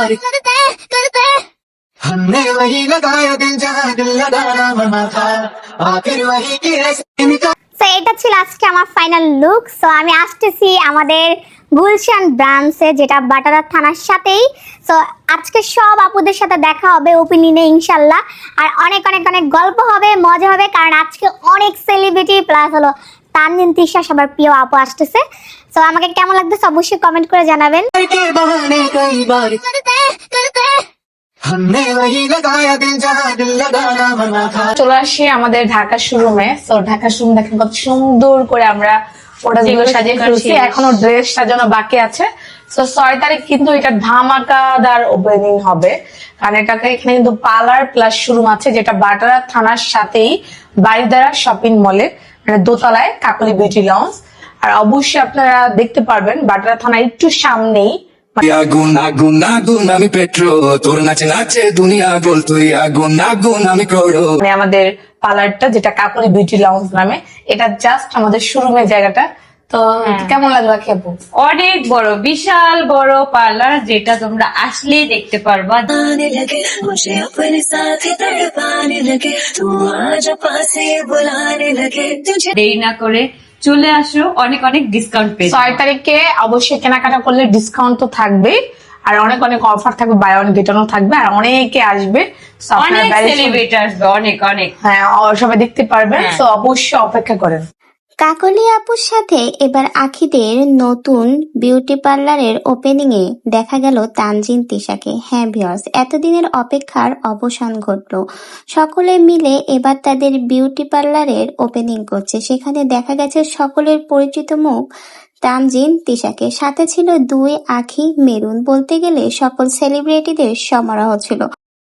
बार हमने वही लगाया दिल जहाँ दिल लगाना मना था आखिर वही की ऐसे निकाल। সো এটা ছিল আজকে আমার ফাইনাল লুক। সো আমি আসতেছি আমাদের গুলশান ব্রাঞ্চে, যেটা বাটারা থানার সাথেই। সো আজকে সব আপুদের সাথে দেখা হবে ওপেনিংয়ে ইনশাল্লাহ। আর অনেক অনেক অনেক গল্প হবে, মজা হবে, কারণ আজকে অনেক সেলিব্রিটি প্লাস হলো তানজিন তিশা সবার প্রিয় আপু আসতেছে। সো আমাকে কেমন লাগতেছে অবশ্যই কমেন্ট করে জানাবেন। के बहाने कई बार हमने वही लगाया दिल जहाँ दिल लगाना मना था। চলে আসি আমাদের ঢাকা শোরুমে। তো ঢাকা শোরুম দেখেন কত সুন্দর করে আমরা প্রোডাক্টগুলো সাজিয়ে ফেলছি, এখনো ড্রেস সাজানো বাকি আছে। তো 6 তারিখ কিন্তু এটা ধামাকাদার ওপেনিং হবে, কারণ এটাকে এখানে কিন্তু পার্লার প্লাস শোরুম আছে, যেটা বাটারা থানার সাথেই বারিধারা শপিং মলে, মানে দোতলায় কাকলি বিউটি লঞ্চ। আর অবশ্যই আপনারা দেখতে পারবেন বাটারা থানা একটু সামনেই আগুন আগুন আগুন আমি পেট্রো তোর নাচে নাচে দুনিয়া গোল তুই আগুন আগুন আমি করো। মানে আমাদের পার্লারটা যেটা কাকলি বিউটি লঞ্চ নামে, এটা জাস্ট আমাদের শোরুমের জায়গাটা। তো কেমন লাগলো খেপু? অনেক বড়, বিশাল বড় পার্লার, যেটা তোমরা আসলেই দেখতে পারবা। দেরি না করে চলে আসো, অনেক অনেক ডিসকাউন্ট পেয়ে 6 তারিখে অবশ্যই কেনাকাটা করলে ডিসকাউন্ট তো থাকবে, আর অনেক অনেক অফার থাকবে, বাই ওয়ান গেট ওয়ান থাকবে, আর অনেকে আসবে। So আপনারা অনেক বাইরে সেলিব্রিটি আসবে, অনেক অনেক। হ্যাঁ সবাই দেখতে পারবেন। হ্যাঁ। তো অবশ্যই অপেক্ষা করেন। কাকলি আপুর সাথে এবার আখিদের নতুন বিউটি পার্লারের ওপেনিং এ দেখা গেল তানজিন তিশাকে। হ্যাঁ ভিউয়ার্স, এতদিনের অপেক্ষার অবসান ঘটলো। সকলে মিলে এবার তাদের বিউটি পার্লারের ওপেনিং করছে। সেখানে দেখা গেছে সকলের পরিচিত মুখ তানজিন তিশাকে, সাথে ছিল 2 আখি মেরুন। বলতে গেলে সকল সেলিব্রিটিদের সমারোহ ছিল।